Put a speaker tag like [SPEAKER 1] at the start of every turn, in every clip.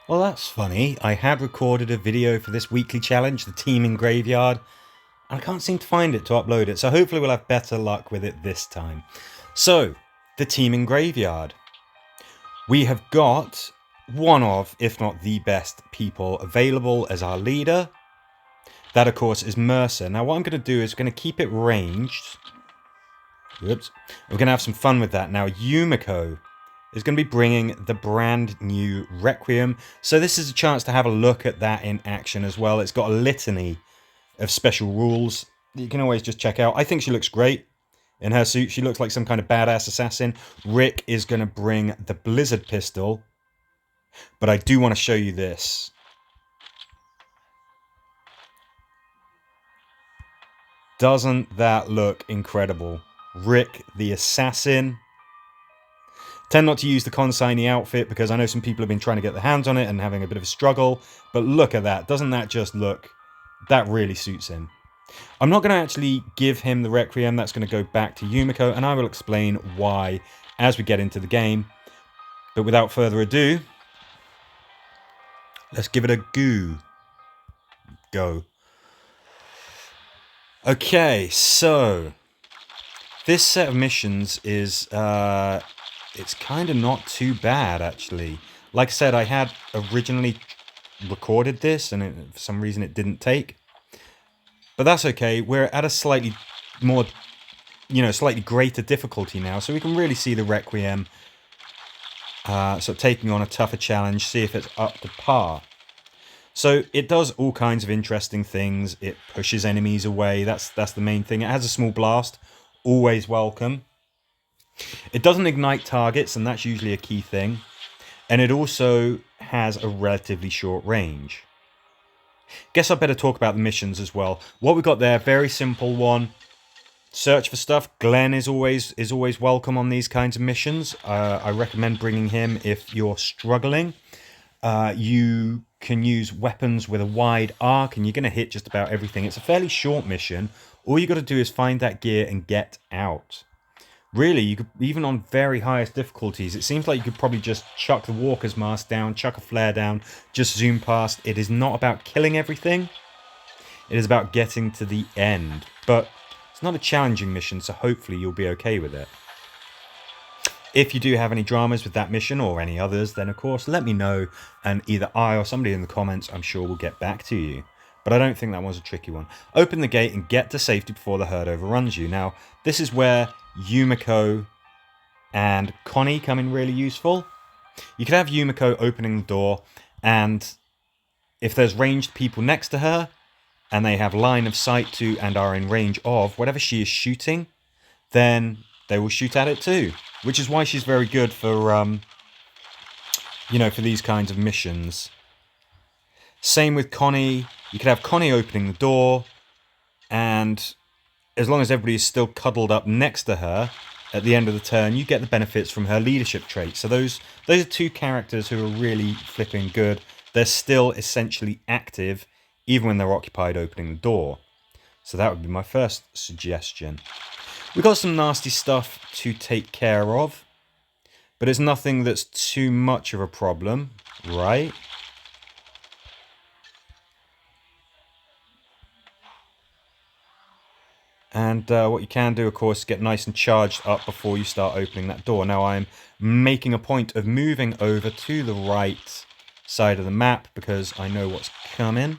[SPEAKER 1] Well, that's funny. I had recorded a video for this weekly challenge, the Teeming Graveyard, and I can't seem to find it to upload it, so hopefully we'll have better luck with it this time. So, the Teeming Graveyard. We have got one of, if not the best people available as our leader. That, of course, is Mercer. Now, what I'm going to do is we're going to keep it ranged. Whoops. We're going to have some fun with that. Now, Yumiko is going to be bringing the brand new Requiem. So this is a chance to have a look at that in action as well. It's got a litany of special rules that you can always just check out. I think she looks great in her suit. She looks like some kind of badass assassin. Rick is going to bring the Blizzard pistol. But I do want to show you this. Doesn't that look incredible? Rick the assassin. Tend not to use the consignee outfit because I know some people have been trying to get their hands on it and having a bit of a struggle. But look at that. Doesn't that just look... That really suits him. I'm not going to actually give him the Requiem. That's going to go back to Yumiko, and I will explain why as we get into the game. But without further ado, let's give it a go. Okay, so this set of missions is... it's kind of not too bad, actually. Like I said, I had originally recorded this, and for some reason it didn't take. But that's okay. We're at a slightly more, slightly greater difficulty now, so we can really see the Requiem sort of taking on a tougher challenge, see if it's up to par. So it does all kinds of interesting things. It pushes enemies away. That's the main thing. It has a small blast, always welcome. It doesn't ignite targets, and that's usually a key thing. And it also has a relatively short range. Guess I better talk about the missions as well. What we got there, very simple one. Search for stuff. Glenn is always welcome on these kinds of missions. I recommend bringing him if you're struggling. You can use weapons with a wide arc, and you're going to hit just about everything. It's a fairly short mission. All you got to do is find that gear and get out. Really, you could, even on very highest difficulties, it seems like you could probably just chuck the Walker's Mask down, chuck a flare down, just zoom past. It is not about killing everything. It is about getting to the end. But it's not a challenging mission, so hopefully you'll be okay with it. If you do have any dramas with that mission or any others, then of course let me know, and either I or somebody in the comments, I'm sure, will get back to you. But I don't think that was a tricky one. Open the gate and get to safety before the herd overruns you. Now, this is where Yumiko and Connie come in really useful. You could have Yumiko opening the door, and if there's ranged people next to her, and they have line of sight to and are in range of whatever she is shooting, then they will shoot at it too. Which is why she's very good for, for these kinds of missions. Same with Connie. You could have Connie opening the door, and as long as everybody is still cuddled up next to her at the end of the turn, you get the benefits from her leadership traits. So those are two characters who are really flipping good. They're still essentially active, even when they're occupied opening the door. So that would be my first suggestion. We've got some nasty stuff to take care of, but it's nothing that's too much of a problem, right? And what you can do, of course, is get nice and charged up before you start opening that door. Now, I'm making a point of moving over to the right side of the map because I know what's coming.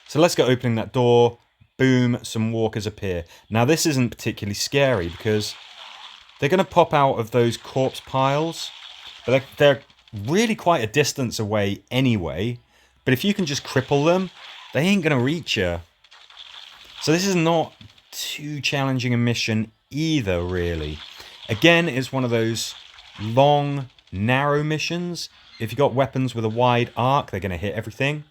[SPEAKER 1] So let's get opening that door. Boom, some walkers appear. Now, this isn't particularly scary because they're going to pop out of those corpse piles. But they're really quite a distance away anyway. But if you can just cripple them, they ain't going to reach you. So this is not too challenging a mission either, really. Again, it's one of those long, narrow missions. If you've got weapons with a wide arc, they're going to hit everything.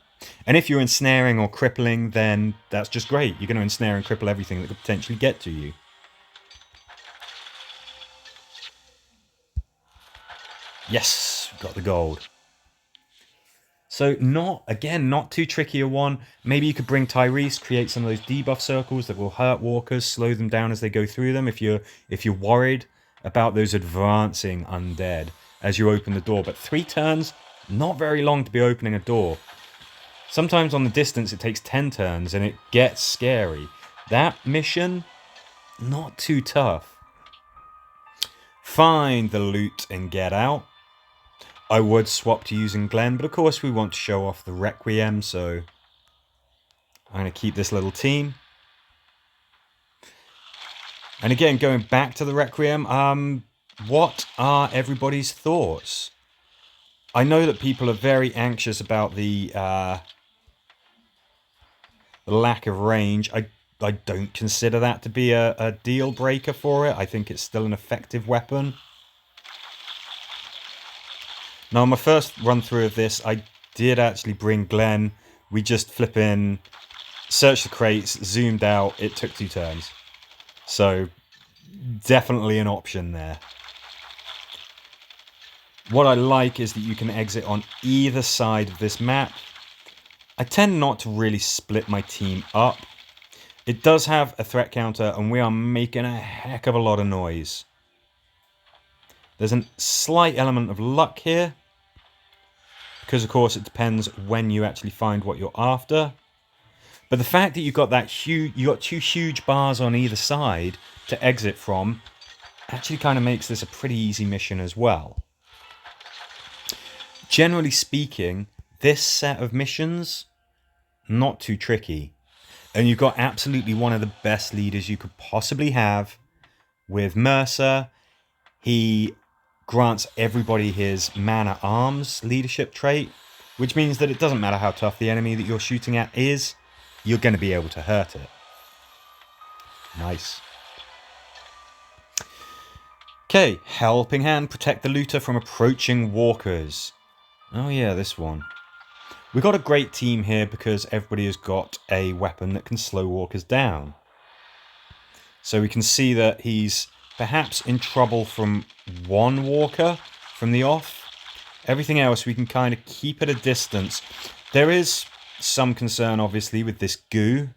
[SPEAKER 1] And if you're ensnaring or crippling, then that's just great. You're going to ensnare and cripple everything that could potentially get to you. Yes, got the gold. So not too tricky a one. Maybe you could bring Tyrese, create some of those debuff circles that will hurt walkers, slow them down as they go through them if you're worried about those advancing undead. as you open the door. But 3 turns, not very long to be opening a door. Sometimes on the distance it takes 10 turns and it gets scary. That mission, not too tough. Find the loot and get out. I would swap to using Glenn, but of course we want to show off the Requiem, so I'm going to keep this little team. And again, going back to the Requiem, what are everybody's thoughts? I know that people are very anxious about the lack of range. I don't consider that to be a deal breaker for it. I think it's still an effective weapon. Now, on my first run through of this, I did actually bring Glenn. We just flip in, searched the crates, zoomed out. It took 2 turns. So, definitely an option there. What I like is that you can exit on either side of this map. I tend not to really split my team up. It does have a threat counter, and we are making a heck of a lot of noise. There's a slight element of luck here, because of course it depends when you actually find what you're after. But the fact that you've got you got 2 huge bars on either side to exit from actually kind of makes this a pretty easy mission as well. Generally speaking, this set of missions, not too tricky. And you've got absolutely one of the best leaders you could possibly have with Mercer. He grants everybody his man-at-arms leadership trait, which means that it doesn't matter how tough the enemy that you're shooting at is, you're going to be able to hurt it. Nice. Okay, helping hand, protect the looter from approaching walkers. Oh yeah, this one. We've got a great team here because everybody has got a weapon that can slow walkers down. So we can see that he's perhaps in trouble from one walker from the off. Everything else we can kind of keep at a distance. There is some concern obviously with this goo.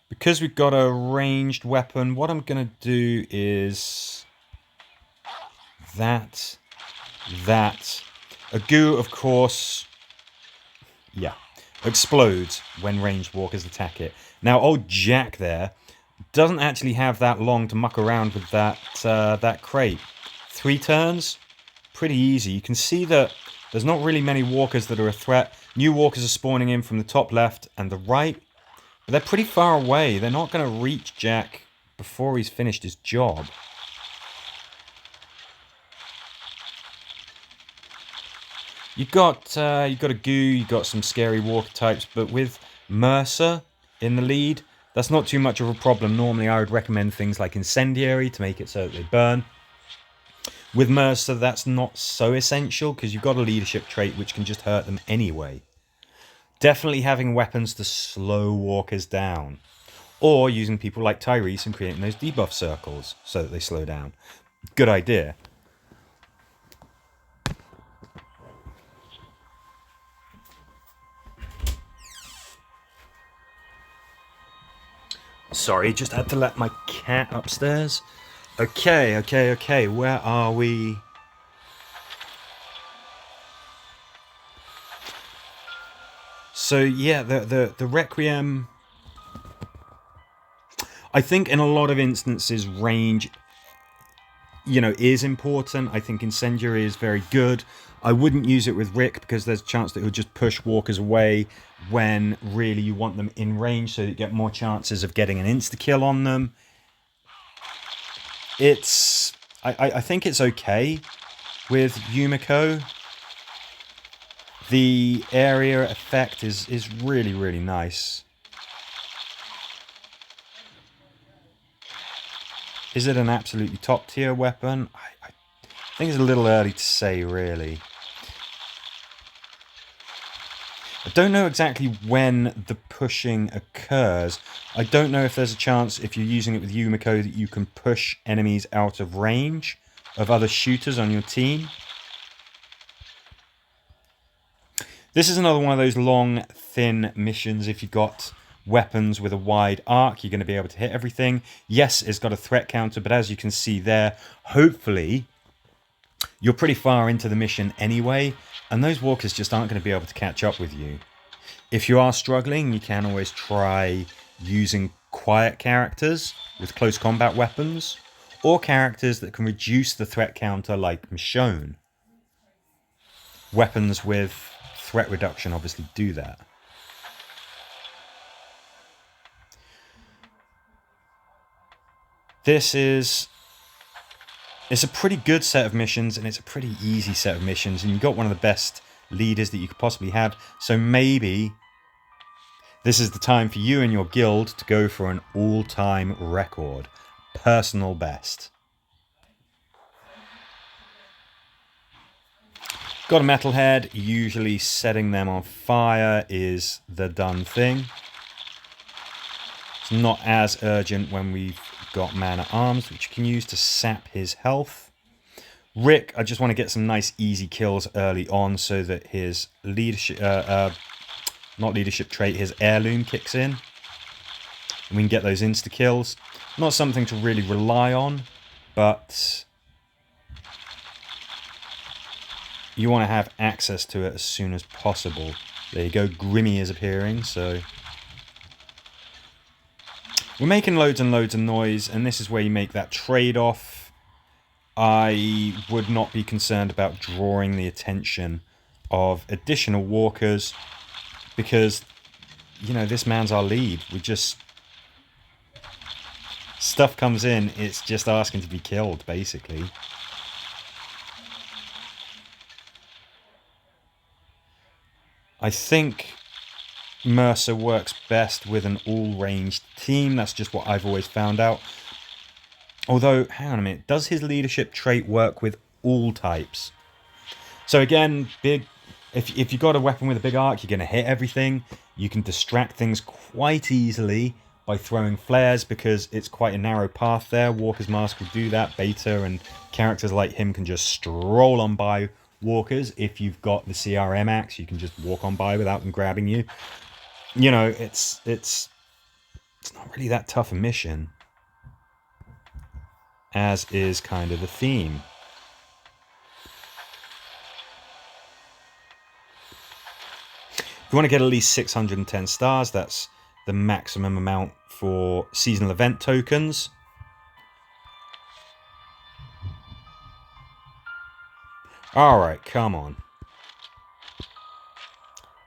[SPEAKER 1] Because we've got a ranged weapon, what I'm going to do is that. A goo, of course, yeah, explodes when ranged walkers attack it. Now, old Jack there doesn't actually have that long to muck around with that crate. 3 turns, pretty easy. You can see that there's not really many walkers that are a threat. New walkers are spawning in from the top left and the right. But they're pretty far away. They're not going to reach Jack before he's finished his job. You've got a goo, you've got some scary walker types, but with Mercer in the lead, that's not too much of a problem. Normally I would recommend things like Incendiary to make it so that they burn. With Mercer, that's not so essential because you've got a leadership trait which can just hurt them anyway. Definitely having weapons to slow walkers down. Or using people like Tyrese and creating those debuff circles so that they slow down. Good idea. Sorry, just had to let my cat upstairs. Okay. Where are we? So yeah, the Requiem. I think in a lot of instances, range, is important. I think Incendiary is very good. I wouldn't use it with Rick because there's a chance that he'll just push walkers away when really you want them in range so that you get more chances of getting an insta-kill on them. I think it's okay with Yumiko. The area effect is really, really nice. Is it an absolutely top tier weapon? I think it's a little early to say, really. I don't know exactly when the pushing occurs. I don't know if there's a chance, if you're using it with Yumiko, that you can push enemies out of range of other shooters on your team. This is another one of those long, thin missions. If you've got weapons with a wide arc, you're going to be able to hit everything. Yes, it's got a threat counter, but as you can see there, hopefully you're pretty far into the mission anyway, and those walkers just aren't going to be able to catch up with you. If you are struggling, you can always try using quiet characters with close combat weapons, or characters that can reduce the threat counter like Michonne. Weapons with threat reduction obviously do that. It's a pretty good set of missions, and it's a pretty easy set of missions, and you've got one of the best leaders that you could possibly have, so maybe this is the time for you and your guild to go for an all-time record. Personal best. Got a metalhead, usually setting them on fire is the done thing. It's not as urgent when we've got man-at-arms, which you can use to sap his health. Rick, I just want to get some nice easy kills early on so that his leadership, not leadership trait, his heirloom kicks in. And we can get those insta-kills. Not something to really rely on, but you want to have access to it as soon as possible. There you go, Grimmy is appearing, so we're making loads and loads of noise, and this is where you make that trade-off. I would not be concerned about drawing the attention of additional walkers, because, you know, this man's our lead. We just... Stuff comes in, it's just asking to be killed, basically. I think Mercer works best with an all-ranged team. That's just what I've always found out. Although, hang on a minute, does his leadership trait work with all types? So again, if you've got a weapon with a big arc, you're going to hit everything. You can distract things quite easily by throwing flares, because it's quite a narrow path there. Walker's Mask will do that. Beta and characters like him can just stroll on by walkers. If you've got the CRM axe, you can just walk on by without them grabbing you. You know, it's not really that tough a mission, as is kind of the theme. If you want to get at least 610 stars, that's the maximum amount for seasonal event tokens. Alright, come on.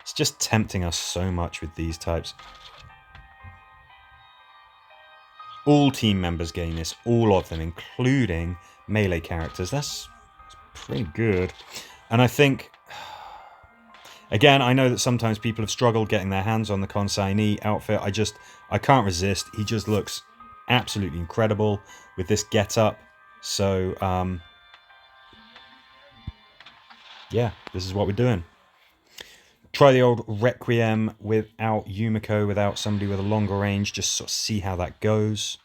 [SPEAKER 1] It's just tempting us so much with these types. All team members gain this, all of them, including melee characters. That's pretty good. And I think... Again, I know that sometimes people have struggled getting their hands on the consignee outfit. I can't resist. He just looks absolutely incredible with this get-up. So, yeah, this is what we're doing. Try the old Requiem without Yumiko, without somebody with a longer range. Just sort of see how that goes.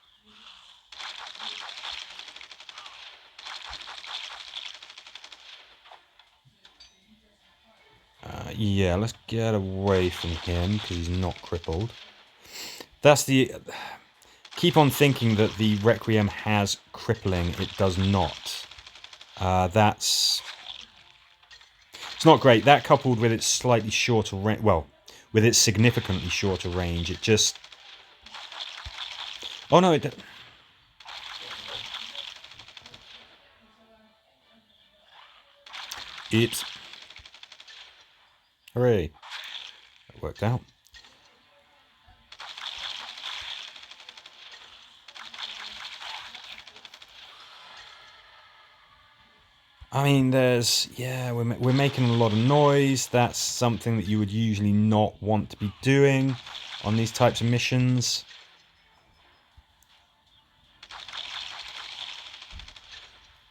[SPEAKER 1] Yeah, let's get away from him because he's not crippled. That's the... Keep on thinking that the Requiem has crippling. It does not. It's not great. That coupled with its slightly shorter range... Well, with its significantly shorter range, it just... Oh no, it... It's... Hooray. That worked out. I mean, we're making a lot of noise. That's something that you would usually not want to be doing on these types of missions.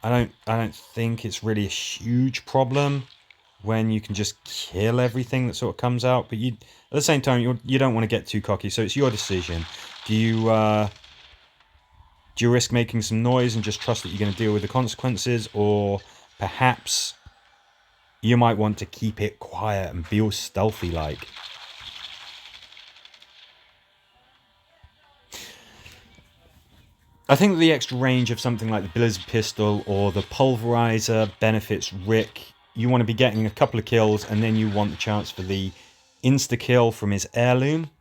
[SPEAKER 1] I don't think it's really a huge problem when you can just kill everything that sort of comes out, but at the same time you don't want to get too cocky, so it's your decision. Do you risk making some noise and just trust that you're going to deal with the consequences, or perhaps you might want to keep it quiet and be all stealthy like? I think the extra range of something like the Blizzard Pistol or the Pulverizer benefits Rick. You want to be getting a couple of kills, and then you want the chance for the insta-kill from his heirloom.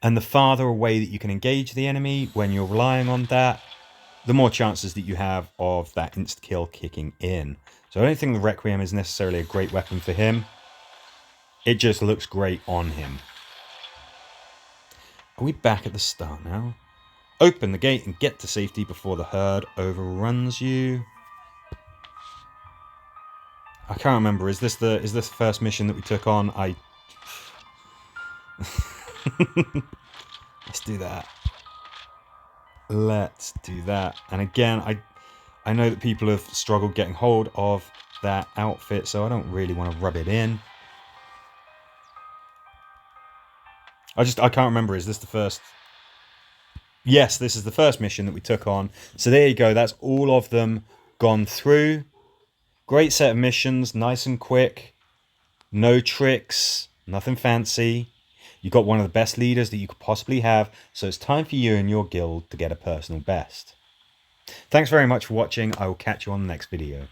[SPEAKER 1] And the farther away that you can engage the enemy when you're relying on that, the more chances that you have of that insta-kill kicking in. So I don't think the Requiem is necessarily a great weapon for him. It just looks great on him. Are we back at the start now? Open the gate and get to safety before the herd overruns you. I can't remember. Is this the first mission that we took on? Let's do that. Let's do that. And again, I know that people have struggled getting hold of that outfit, so I don't really want to rub it in. I can't remember. Is this the first? Yes, this is the first mission that we took on. So there you go. That's all of them gone through. Great set of missions, nice and quick. No tricks, nothing fancy. You got one of the best leaders that you could possibly have, so it's time for you and your guild to get a personal best. Thanks very much for watching. I will catch you on the next video.